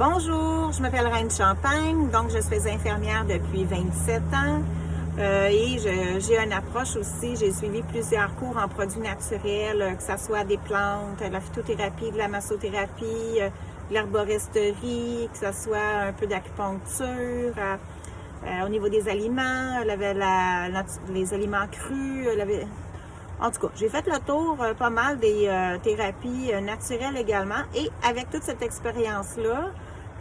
Bonjour, je m'appelle Reine Champagne, donc je suis infirmière depuis 27 ans et j'ai une approche aussi, j'ai suivi plusieurs cours en produits naturels, que ce soit des plantes, de la phytothérapie, de la massothérapie, de l'herboristerie, que ce soit un peu d'acupuncture, au niveau des aliments, les aliments crus, en tout cas, j'ai fait le tour pas mal des thérapies naturelles également et avec toute cette expérience-là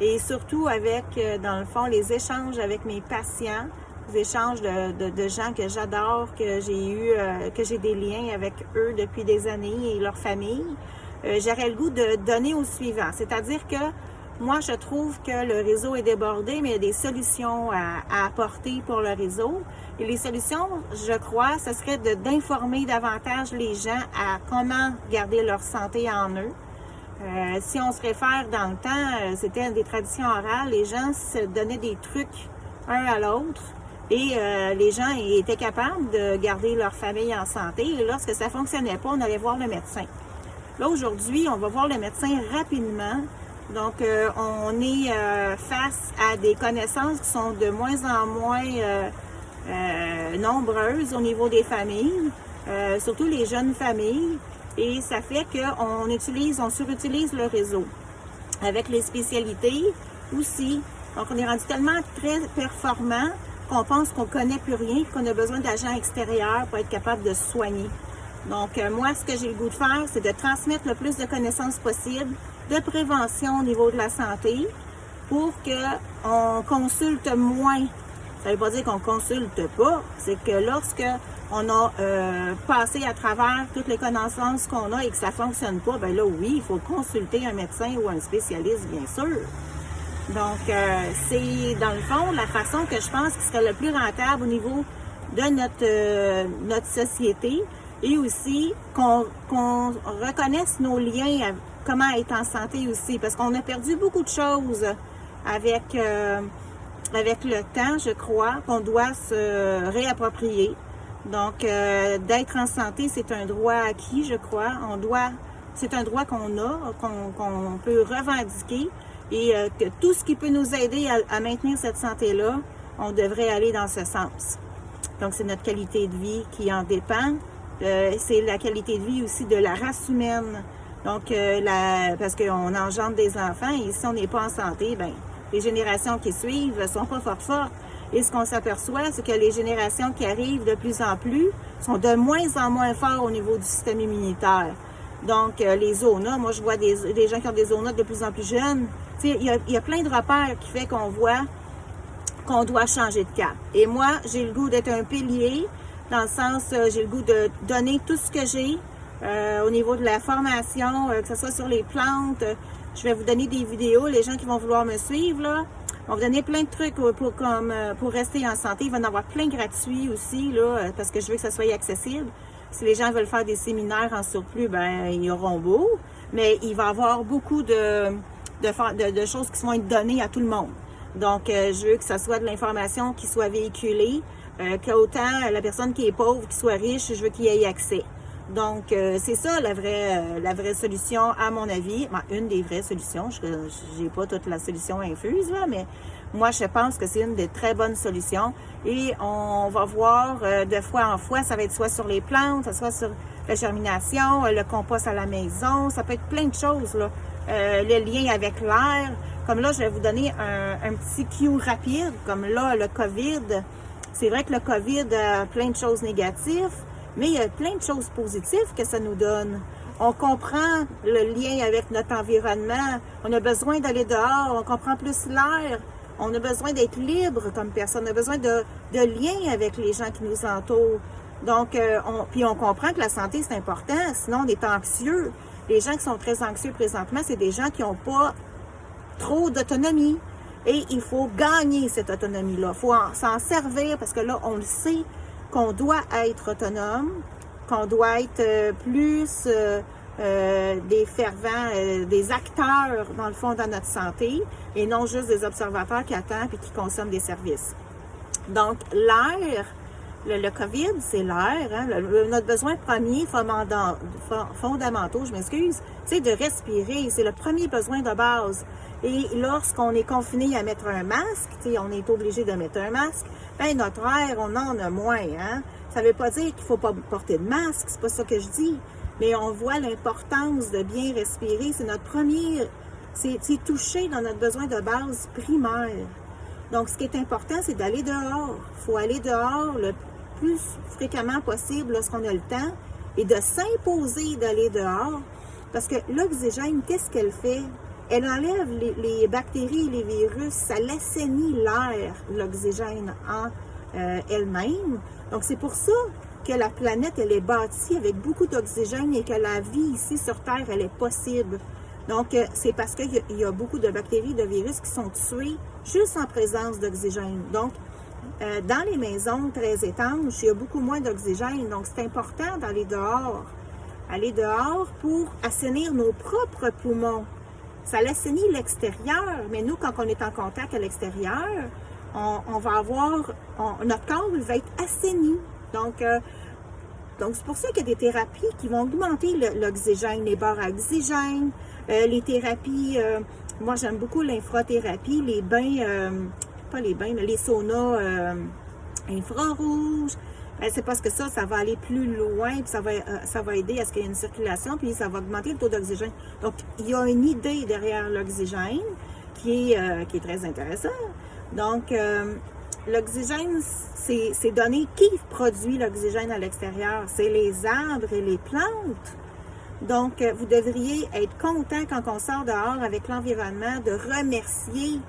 et surtout avec, dans le fond, les échanges avec mes patients, les échanges de gens que j'adore, que j'ai des liens avec eux depuis des années et leur famille, j'aurais le goût de donner au suivant. C'est-à-dire que moi, je trouve que le réseau est débordé, mais il y a des solutions à apporter pour le réseau. Et les solutions, je crois, ce serait d'informer davantage les gens à comment garder leur santé en eux. Si on se réfère dans le temps, c'était des traditions orales, les gens se donnaient des trucs un à l'autre et les gens étaient capables de garder leur famille en santé. Et lorsque ça ne fonctionnait pas, on allait voir le médecin. Là, aujourd'hui, on va voir le médecin rapidement. Donc, on est face à des connaissances qui sont de moins en moins nombreuses au niveau des familles, surtout les jeunes familles. Et ça fait qu'on surutilise le réseau. Avec les spécialités aussi. Donc, on est rendu tellement très performant qu'on pense qu'on ne connaît plus rien, qu'on a besoin d'agents extérieurs pour être capable de se soigner. Donc, moi, ce que j'ai le goût de faire, c'est de transmettre le plus de connaissances possible de prévention au niveau de la santé pour qu'on consulte moins. Ça ne veut pas dire qu'on ne consulte pas, c'est que lorsque on a passé à travers toutes les connaissances qu'on a et que ça ne fonctionne pas, bien là, oui, il faut consulter un médecin ou un spécialiste, bien sûr. Donc, c'est dans le fond la façon que je pense qui serait le plus rentable au niveau de notre société et aussi qu'on reconnaisse nos liens avec comment être en santé aussi, parce qu'on a perdu beaucoup de choses avec le temps, je crois, qu'on doit se réapproprier. Donc, d'être en santé, c'est un droit acquis, je crois. C'est un droit qu'on a, qu'on peut revendiquer et que tout ce qui peut nous aider à maintenir cette santé-là, on devrait aller dans ce sens. Donc, c'est notre qualité de vie qui en dépend. C'est la qualité de vie aussi de la race humaine. Donc, parce qu'on engendre des enfants et si on n'est pas en santé, bien, les générations qui suivent ne sont pas fortes. Et ce qu'on s'aperçoit, c'est que les générations qui arrivent de plus en plus sont de moins en moins forts au niveau du système immunitaire. Donc, les zoonoses, moi je vois des gens qui ont des zoonoses de plus en plus jeunes. Il y a plein de repères qui fait qu'on voit qu'on doit changer de cap. Et moi, j'ai le goût d'être un pilier, dans le sens, j'ai le goût de donner tout ce que j'ai au niveau de la formation, que ce soit sur les plantes. Je vais vous donner des vidéos, les gens qui vont vouloir me suivre, là. On va vous donner plein de trucs pour rester en santé. Il va y en avoir plein gratuits aussi, là, parce que je veux que ça soit accessible. Si les gens veulent faire des séminaires en surplus, ben ils auront beau. Mais il va y avoir beaucoup de choses qui vont être données à tout le monde. Donc, je veux que ça soit de l'information qui soit véhiculée, qu'autant la personne qui est pauvre, qui soit riche, je veux qu'il y ait accès. Donc, c'est ça la vraie solution, à mon avis. Ben, une des vraies solutions. Je n'ai pas toute la solution infuse, là, mais moi, je pense que c'est une des très bonnes solutions. Et on va voir de fois en fois, ça va être soit sur les plantes, soit sur la germination, le compost à la maison, ça peut être plein de choses, là. Le lien avec l'air. Comme là, je vais vous donner un petit cue rapide, comme là, le COVID. C'est vrai que le COVID a plein de choses négatives, mais il y a plein de choses positives que ça nous donne. On comprend le lien avec notre environnement. On a besoin d'aller dehors. On comprend plus l'air. On a besoin d'être libre comme personne. On a besoin de lien avec les gens qui nous entourent. Donc, puis on comprend que la santé, c'est important. Sinon, on est anxieux. Les gens qui sont très anxieux présentement, c'est des gens qui n'ont pas trop d'autonomie. Et il faut gagner cette autonomie-là. Il faut s'en servir parce que là, on le sait qu'on doit être autonome, qu'on doit être plus des fervents, des acteurs, dans le fond, dans notre santé, et non juste des observateurs qui attendent et qui consomment des services. Donc, l'air, le COVID, c'est l'air. Hein? Notre besoin premier fondamentaux, c'est de respirer. C'est le premier besoin de base. Et lorsqu'on est confiné à mettre un masque, on est obligé de mettre un masque, ben notre air, on en a moins. Hein? Ça ne veut pas dire qu'il ne faut pas porter de masque, c'est pas ça que je dis. Mais on voit l'importance de bien respirer. C'est notre premier... C'est touché dans notre besoin de base primaire. Donc, ce qui est important, c'est d'aller dehors. Il faut aller dehors le plus fréquemment possible lorsqu'on a le temps et de s'imposer d'aller dehors. Parce que l'oxygène, qu'est-ce qu'elle fait? Elle enlève les bactéries et les virus. Ça l'assainit l'air, l'oxygène en elle-même. Donc, c'est pour ça que la planète, elle est bâtie avec beaucoup d'oxygène et que la vie ici sur Terre, elle est possible. Donc, c'est parce qu'il y a beaucoup de bactéries, de virus qui sont tués juste en présence d'oxygène. Donc, dans les maisons très étanches, il y a beaucoup moins d'oxygène. Donc, c'est important d'aller dehors. Aller dehors pour assainir nos propres poumons. Ça l'assainit l'extérieur, mais nous, quand on est en contact à l'extérieur, on va avoir... notre corps va être assaini. Donc, c'est pour ça qu'il y a des thérapies qui vont augmenter l'oxygène, les barres à oxygène, les thérapies, moi j'aime beaucoup l'infrathérapie, les bains, pas les bains, mais les saunas infrarouges. C'est parce que ça va aller plus loin, puis ça va aider à ce qu'il y ait une circulation, puis ça va augmenter le taux d'oxygène. Donc, il y a une idée derrière l'oxygène qui est très intéressante. Donc, l'oxygène, c'est donné. Qui produit l'oxygène à l'extérieur? C'est les arbres et les plantes. Donc, vous devriez être content quand on sort dehors avec l'environnement de remercier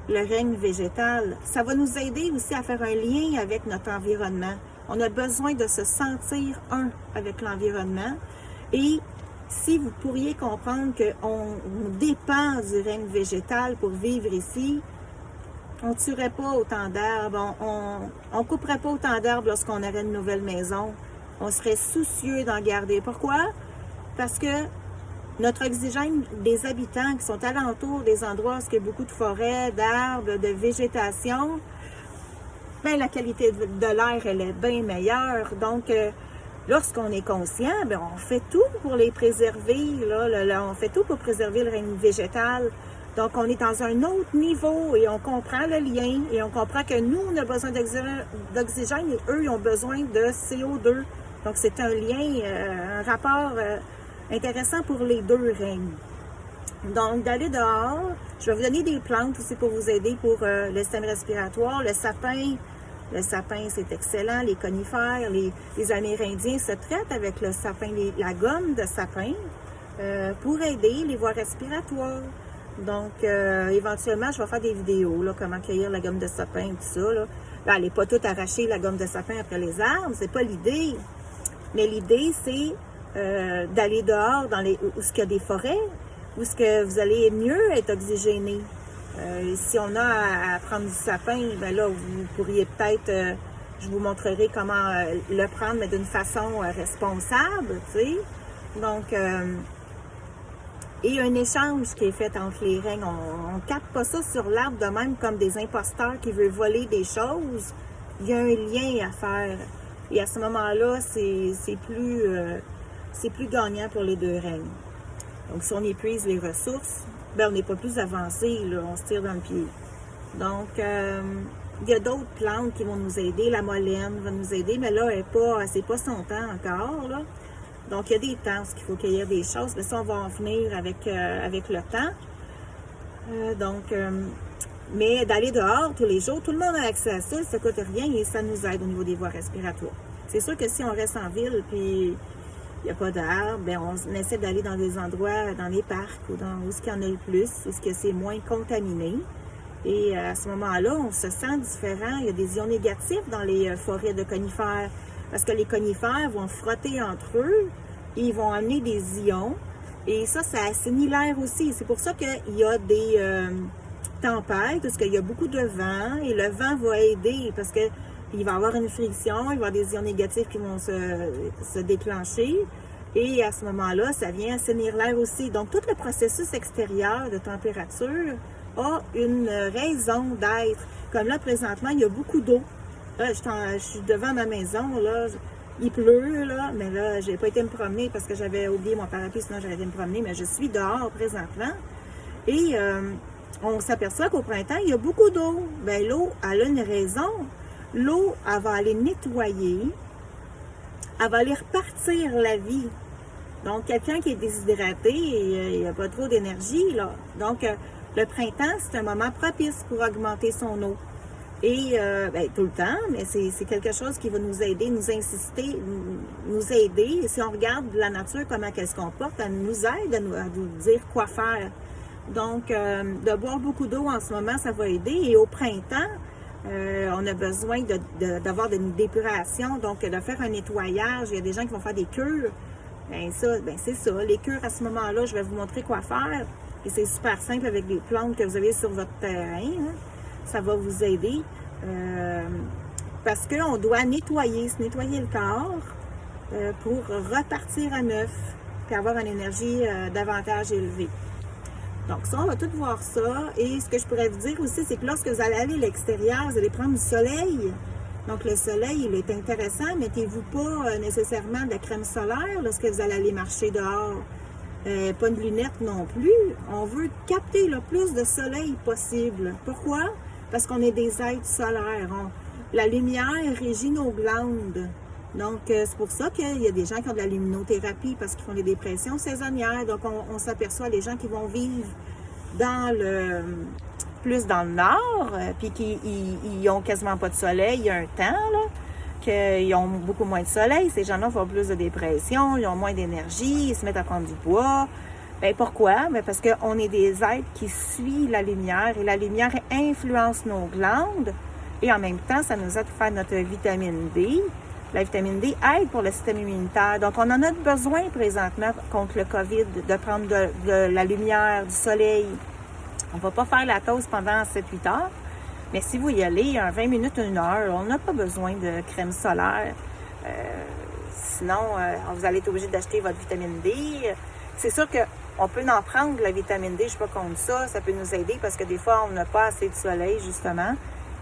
le règne végétal. Ça va nous aider aussi à faire un lien avec notre environnement. On a besoin de se sentir un avec l'environnement. Et si vous pourriez comprendre qu'on dépend du règne végétal pour vivre ici, on ne tuerait pas autant d'arbres, on ne couperait pas autant d'arbres lorsqu'on aurait une nouvelle maison. On serait soucieux d'en garder. Pourquoi? Parce que notre oxygène des habitants qui sont alentour des endroits où il y a beaucoup de forêts, d'arbres, de végétation, bien, la qualité de l'air, elle est bien meilleure. Donc, lorsqu'on est conscient, bien, on fait tout pour les préserver. On fait tout pour préserver le règne végétal. Donc, on est dans un autre niveau et on comprend le lien et on comprend que nous, on a besoin d'oxygène et eux, ils ont besoin de CO2. Donc, c'est un lien, un rapport intéressant pour les deux règnes. Donc, d'aller dehors, je vais vous donner des plantes aussi pour vous aider pour le système respiratoire. Le sapin, c'est excellent. Les conifères, les Amérindiens se traitent avec le sapin, la gomme de sapin pour aider les voies respiratoires. Donc, éventuellement, je vais faire des vidéos, là, comment cueillir la gomme de sapin, tout ça. Là. Ben, elle n'est pas toute arrachée, la gomme de sapin, après les arbres. C'est pas l'idée. Mais l'idée, c'est d'aller dehors où il y a des forêts, où est-ce que vous allez mieux être oxygéné. Si on a à prendre du sapin, ben là, vous pourriez peut-être, je vous montrerai comment le prendre, mais d'une façon responsable, tu sais. Donc, et un échange qui est fait entre les règnes. On ne capte pas ça sur l'arbre de même comme des imposteurs qui veulent voler des choses. Il y a un lien à faire. Et à ce moment-là, c'est plus gagnant pour les deux règnes. Donc, si on épuise les ressources, ben on n'est pas plus avancé, là, on se tire dans le pied. Donc, il y a d'autres plantes qui vont nous aider. La molène va nous aider, mais là, c'est pas son temps encore, là. Donc, il y a des temps qu'il faut cueillir des choses, mais ça, on va en venir avec le temps. Mais d'aller dehors tous les jours, tout le monde a accès à ça, ça ne coûte rien et ça nous aide au niveau des voies respiratoires. C'est sûr que si on reste en ville, puis il n'y a pas d'arbres, bien, on essaie d'aller dans des endroits, dans les parcs ou où il y en a le plus, où c'est moins contaminé. Et à ce moment-là, on se sent différent. Il y a des ions négatifs dans les forêts de conifères. Parce que les conifères vont frotter entre eux et ils vont amener des ions. Et ça assainit l'air aussi. C'est pour ça qu'il y a des tempêtes, parce qu'il y a beaucoup de vent. Et le vent va aider parce qu'il va y avoir une friction, il va y avoir des ions négatifs qui vont se déclencher. Et à ce moment-là, ça vient assainir l'air aussi. Donc, tout le processus extérieur de température a une raison d'être. Comme là, présentement, il y a beaucoup d'eau. Là, je suis devant ma maison, là, il pleut, là, mais là, j'ai pas été me promener parce que j'avais oublié mon parapluie, sinon j'aurais été me promener, mais je suis dehors présentement. Et on s'aperçoit qu'au printemps, il y a beaucoup d'eau. Bien, l'eau, elle a une raison. L'eau, elle va aller nettoyer, elle va aller repartir la vie. Donc, quelqu'un qui est déshydraté, il n'y a pas trop d'énergie, là. Donc, le printemps, c'est un moment propice pour augmenter son eau. Et ben, tout le temps, mais c'est quelque chose qui va nous aider, nous insister, nous aider. Et si on regarde la nature, comment elle se comporte, elle nous aide à nous dire quoi faire. Donc, de boire beaucoup d'eau en ce moment, ça va aider. Et au printemps, on a besoin d'avoir une dépuration, donc de faire un nettoyage. Il y a des gens qui vont faire des cures. Bien, c'est ça. Les cures, à ce moment-là, je vais vous montrer quoi faire. Et c'est super simple avec des plantes que vous avez sur votre terrain. Hein. Ça va vous aider. Parce qu'on doit se nettoyer le corps pour repartir à neuf et avoir une énergie davantage élevée. Donc ça, on va tout voir ça. Et ce que je pourrais vous dire aussi, c'est que lorsque vous allez aller à l'extérieur, vous allez prendre du soleil. Donc le soleil, il est intéressant. Mettez-vous pas nécessairement de la crème solaire lorsque vous allez aller marcher dehors. Pas de lunettes non plus. On veut capter le plus de soleil possible. Pourquoi? Parce qu'on est des êtres solaires. La lumière régit nos glandes. Donc, c'est pour ça qu'il y a des gens qui ont de la luminothérapie parce qu'ils font des dépressions saisonnières. Donc, on s'aperçoit les gens qui vont vivre plus dans le nord, puis qui ont quasiment pas de soleil, il y a un temps, là, qu'ils ont beaucoup moins de soleil. Ces gens-là font plus de dépression, ils ont moins d'énergie, ils se mettent à prendre du poids. Bien, pourquoi? Bien, parce qu'on est des êtres qui suivent la lumière et la lumière influence nos glandes et en même temps, ça nous aide à faire notre vitamine D. La vitamine D aide pour le système immunitaire. Donc, on en a besoin présentement contre le COVID, de prendre de la lumière, du soleil. On ne va pas faire la toast pendant 7-8 heures, mais si vous y allez, 20 minutes, 1 heure, on n'a pas besoin de crème solaire. Sinon, vous allez être obligé d'acheter votre vitamine D. C'est sûr qu'on peut en prendre de la vitamine D, je ne suis pas contre ça. Ça peut nous aider parce que des fois, on n'a pas assez de soleil, justement.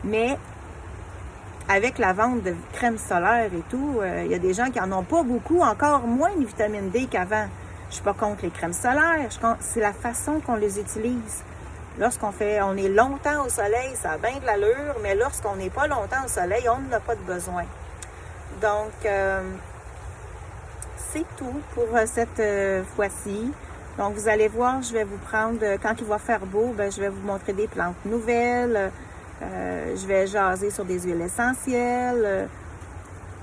Mais avec la vente de crème solaire et tout, il y a des gens qui n'en ont pas beaucoup, encore moins de vitamine D qu'avant. Je ne suis pas contre les crèmes solaires, c'est la façon qu'on les utilise. Lorsqu'on est longtemps au soleil, ça a bien de l'allure, mais lorsqu'on n'est pas longtemps au soleil, on n'a pas de besoin. Donc, c'est tout pour cette fois-ci. Donc, vous allez voir, je vais vous prendre, quand il va faire beau, je vais vous montrer des plantes nouvelles. Je vais jaser sur des huiles essentielles.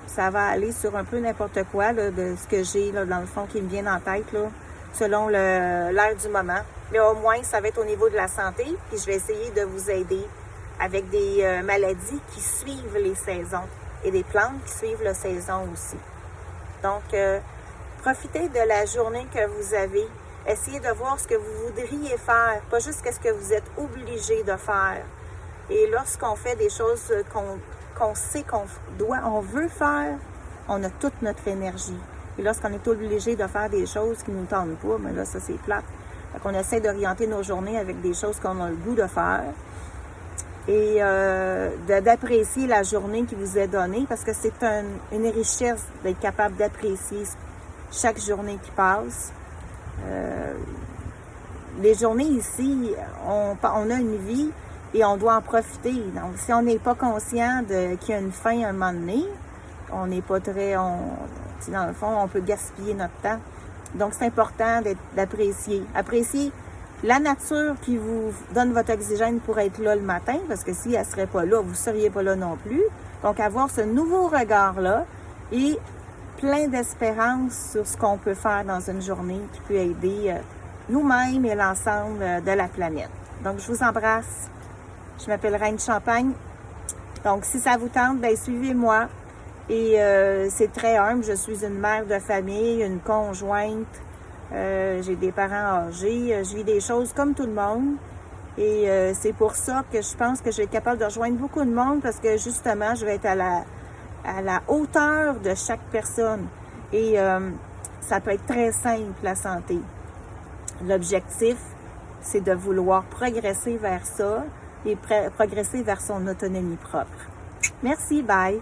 Ça va aller sur un peu n'importe quoi là, de ce que j'ai là, dans le fond qui me vient en tête là, selon l'air du moment. Mais au moins, ça va être au niveau de la santé. Puis je vais essayer de vous aider avec des maladies qui suivent les saisons et des plantes qui suivent la saison aussi. Donc, profitez de la journée que vous avez. Essayez de voir ce que vous voudriez faire, pas juste ce que vous êtes obligé de faire. Et lorsqu'on fait des choses qu'on sait on veut faire, on a toute notre énergie. Et lorsqu'on est obligé de faire des choses qui ne nous tentent pas, mais là, ça, c'est plate. Donc, on essaie d'orienter nos journées avec des choses qu'on a le goût de faire. Et d'apprécier la journée qui vous est donnée, parce que c'est une richesse d'être capable d'apprécier chaque journée qui passe. Les journées ici, on a une vie, et on doit en profiter. Donc, si on n'est pas conscient qu'il y a une fin à un moment donné, on n'est pas très... dans le fond, on peut gaspiller notre temps. Donc, c'est important d'apprécier. Apprécier la nature qui vous donne votre oxygène pour être là le matin, parce que si elle ne serait pas là, vous ne seriez pas là non plus. Donc, avoir ce nouveau regard-là et plein d'espérance sur ce qu'on peut faire dans une journée qui peut aider nous-mêmes et l'ensemble de la planète. Donc, je vous embrasse. Je m'appelle Reine Champagne. Donc, si ça vous tente, suivez-moi. Et c'est très humble. Je suis une mère de famille, une conjointe. J'ai des parents âgés. Je vis des choses comme tout le monde. Et c'est pour ça que je pense que je vais être capable de rejoindre beaucoup de monde parce que, justement, je vais être à la hauteur de chaque personne. Et ça peut être très simple, la santé. L'objectif, c'est de vouloir progresser vers ça et progresser vers son autonomie propre. Merci, bye.